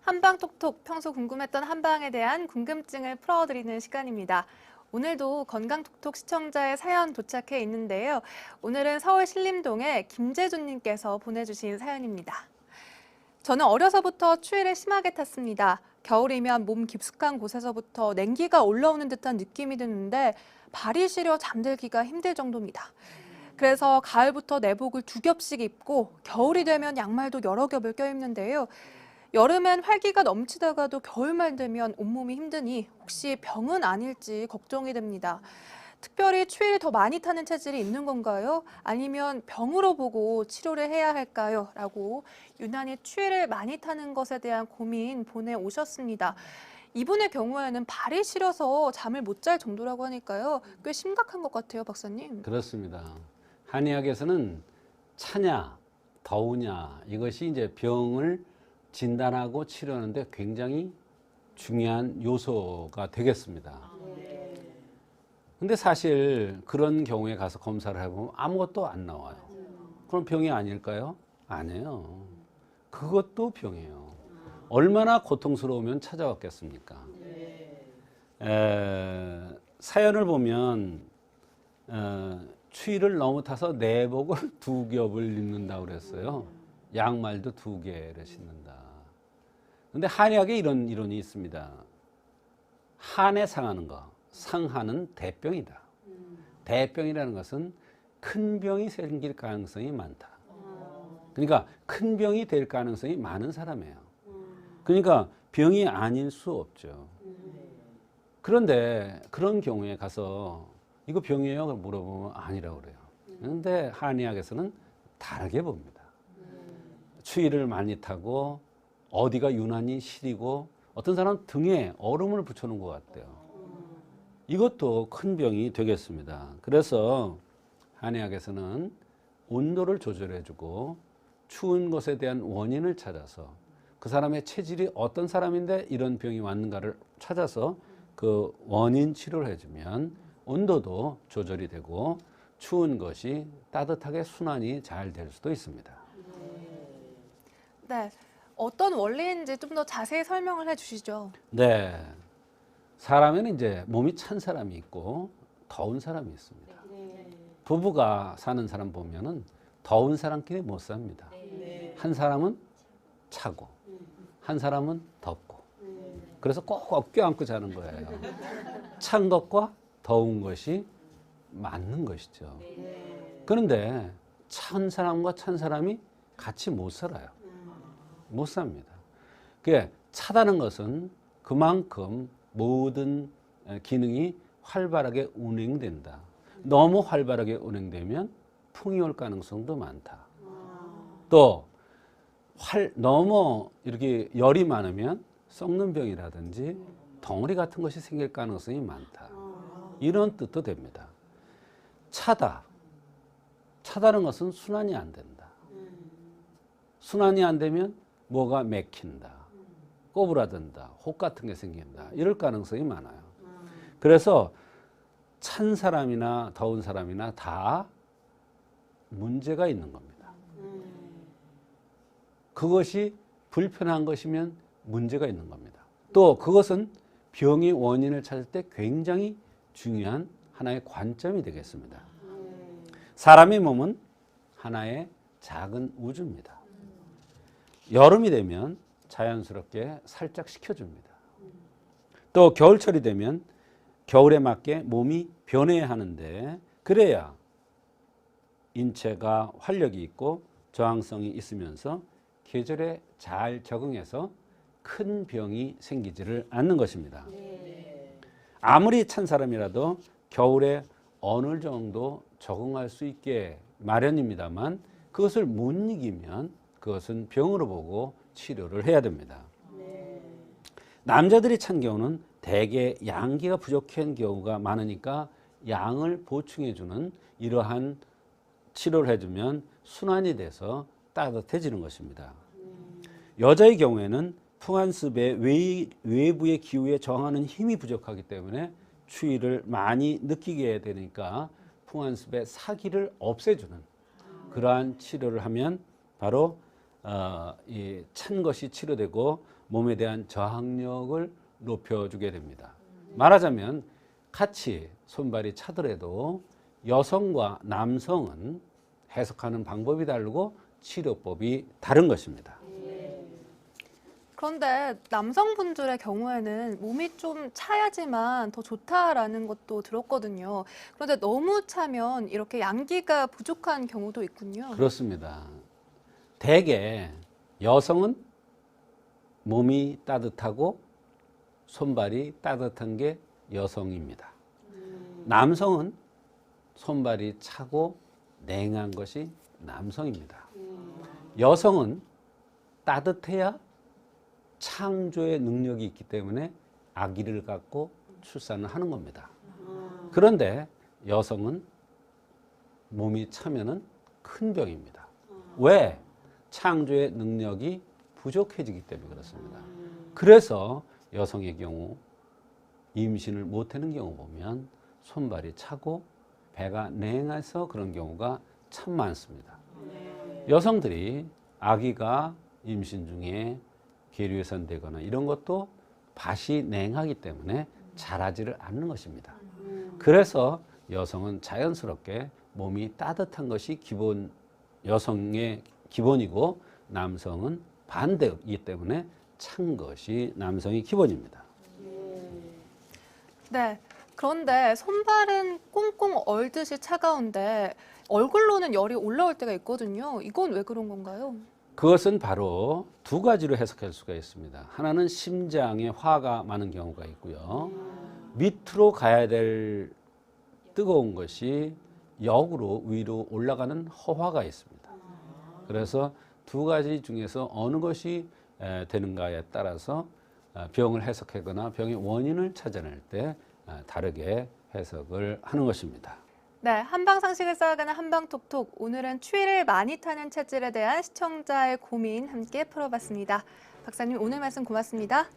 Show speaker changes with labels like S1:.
S1: 한방톡톡, 평소 궁금했던 한방에 대한 궁금증을 풀어드리는 시간입니다. 오늘도 건강톡톡 시청자의 사연 도착해 있는데요. 오늘은 서울 신림동의 김재준님께서 보내주신 사연입니다. 저는 어려서부터 추위를 심하게 탔습니다. 겨울이면 몸 깊숙한 곳에서부터 냉기가 올라오는 듯한 느낌이 드는데 발이 시려 잠들기가 힘들 정도입니다. 그래서 가을부터 내복을 2겹씩 입고 겨울이 되면 양말도 여러 겹을 껴입는데요. 여름엔 활기가 넘치다가도 겨울말 되면 온몸이 힘드니 혹시 병은 아닐지 걱정이 됩니다. 특별히 추위를 더 많이 타는 체질이 있는 건가요? 아니면 병으로 보고 치료를 해야 할까요? 라고 유난히 추위를 많이 타는 것에 대한 고민 보내오셨습니다. 이분의 경우에는 발이 시려서 잠을 못 잘 정도라고 하니까요. 꽤 심각한 것 같아요, 박사님.
S2: 그렇습니다. 한의학에서는 차냐, 더우냐 이것이 이제 병을 진단하고 치료하는데 굉장히 중요한 요소가 되겠습니다. 근데 사실 그런 경우에 가서 검사를 해보면 아무것도 안 나와요. 그럼 병이 아닐까요? 아니에요. 그것도 병이에요. 얼마나 고통스러우면 찾아왔겠습니까? 사연을 보면 추위를 너무 타서 내복을 2겹을 입는다고 그랬어요. 양말도 2개를 신는다. 근데 한의학에 이런 이론이 있습니다. 한에 상하는 거, 상하는 대병이다. 대병이라는 것은 큰 병이 생길 가능성이 많다. 그러니까 큰 병이 될 가능성이 많은 사람이에요. 그러니까 병이 아닐 수 없죠. 그런데 그런 경우에 가서 이거 병이에요? 물어보면 아니라고 그래요. 그런데 한의학에서는 다르게 봅니다. 추위를 많이 타고 어디가 유난히 시리고 어떤 사람은 등에 얼음을 붙여놓은 것 같대요. 이것도 큰 병이 되겠습니다. 그래서 한의학에서는 온도를 조절해주고 추운 것에 대한 원인을 찾아서 그 사람의 체질이 어떤 사람인데 이런 병이 왔는가를 찾아서 그 원인 치료를 해주면 온도도 조절이 되고 추운 것이 따뜻하게 순환이 잘 될 수도 있습니다.
S1: 네, 어떤 원리인지 좀 더 자세히 설명을 해주시죠.
S2: 네, 사람에는 이제 몸이 찬 사람이 있고 더운 사람이 있습니다. 부부가 사는 사람 보면은 더운 사람끼리 못 삽니다. 한 사람은 차고 한 사람은 덥고 그래서 꼭 어깨 안고 자는 거예요. 찬 것과 더운 것이 맞는 것이죠. 그런데 찬 사람과 찬 사람이 같이 못 살아요. 못 삽니다. 그게 차다는 것은 그만큼 모든 기능이 활발하게 운행된다. 너무 활발하게 운행되면 풍이 올 가능성도 많다. 또 너무 이렇게 열이 많으면 썩는 병이라든지 덩어리 같은 것이 생길 가능성이 많다. 이런 뜻도 됩니다. 차다는 것은 순환이 안 된다. 순환이 안 되면 뭐가 맥힌다. 꼬부라든다. 혹 같은 게 생긴다. 이럴 가능성이 많아요. 그래서 찬 사람이나 더운 사람이나 다 문제가 있는 겁니다. 그것이 불편한 것이면 문제가 있는 겁니다. 또 그것은 병의 원인을 찾을 때 굉장히 중요한 하나의 관점이 되겠습니다. 사람의 몸은 하나의 작은 우주입니다. 여름이 되면 자연스럽게 살짝 식혀줍니다. 또 겨울철이 되면 겨울에 맞게 몸이 변해야 하는데 그래야 인체가 활력이 있고 저항성이 있으면서 계절에 잘 적응해서 큰 병이 생기지를 않는 것입니다. 아무리 찬 사람이라도 겨울에 어느 정도 적응할 수 있게 마련입니다만 그것을 못 이기면 그것은 병으로 보고 치료를 해야 됩니다. 남자들이 찬 경우는 대개 양기가 부족한 경우가 많으니까 양을 보충해주는 이러한 치료를 해주면 순환이 돼서 따뜻해지는 것입니다. 여자의 경우에는 풍한습의 외부의 기후에 저항하는 힘이 부족하기 때문에 추위를 많이 느끼게 되니까 풍한습의 사기를 없애주는 그러한 치료를 하면 바로 이 찬 것이 치료되고 몸에 대한 저항력을 높여주게 됩니다. 말하자면 같이 손발이 차더라도 여성과 남성은 해석하는 방법이 다르고 치료법이 다른 것입니다.
S1: 그런데 남성분들의 경우에는 몸이 좀 차야지만 더 좋다라는 것도 들었거든요. 그런데 너무 차면 이렇게 양기가 부족한 경우도 있군요.
S2: 그렇습니다. 대개 여성은 몸이 따뜻하고 손발이 따뜻한 게 여성입니다. 남성은 손발이 차고 냉한 것이 남성입니다. 여성은 따뜻해야 창조의 능력이 있기 때문에 아기를 갖고 출산을 하는 겁니다. 그런데 여성은 몸이 차면은 큰 병입니다. 왜? 창조의 능력이 부족해지기 때문에 그렇습니다. 그래서 여성의 경우 임신을 못하는 경우 보면 손발이 차고 배가 냉해서 그런 경우가 참 많습니다. 여성들이 아기가 임신 중에 계류훼손되거나 이런 것도 밭이 냉하기 때문에 자라지를 않는 것입니다. 그래서 여성은 자연스럽게 몸이 따뜻한 것이 여성의 기본이고 남성은 반대이기 때문에 찬 것이 남성의 기본입니다.
S1: 네. 그런데 손발은 꽁꽁 얼듯이 차가운데 얼굴로는 열이 올라올 때가 있거든요. 이건 왜 그런 건가요?
S2: 그것은 바로 두 가지로 해석할 수가 있습니다. 하나는 심장에 화가 많은 경우가 있고요. 밑으로 가야 될 뜨거운 것이 역으로 위로 올라가는 허화가 있습니다. 그래서 두 가지 중에서 어느 것이 되는가에 따라서 병을 해석하거나 병의 원인을 찾아낼 때 다르게 해석을 하는 것입니다.
S1: 네, 한방 상식을 쌓아가는 한방톡톡. 오늘은 추위를 많이 타는 체질에 대한 시청자의 고민 함께 풀어봤습니다. 박사님 오늘 말씀 고맙습니다.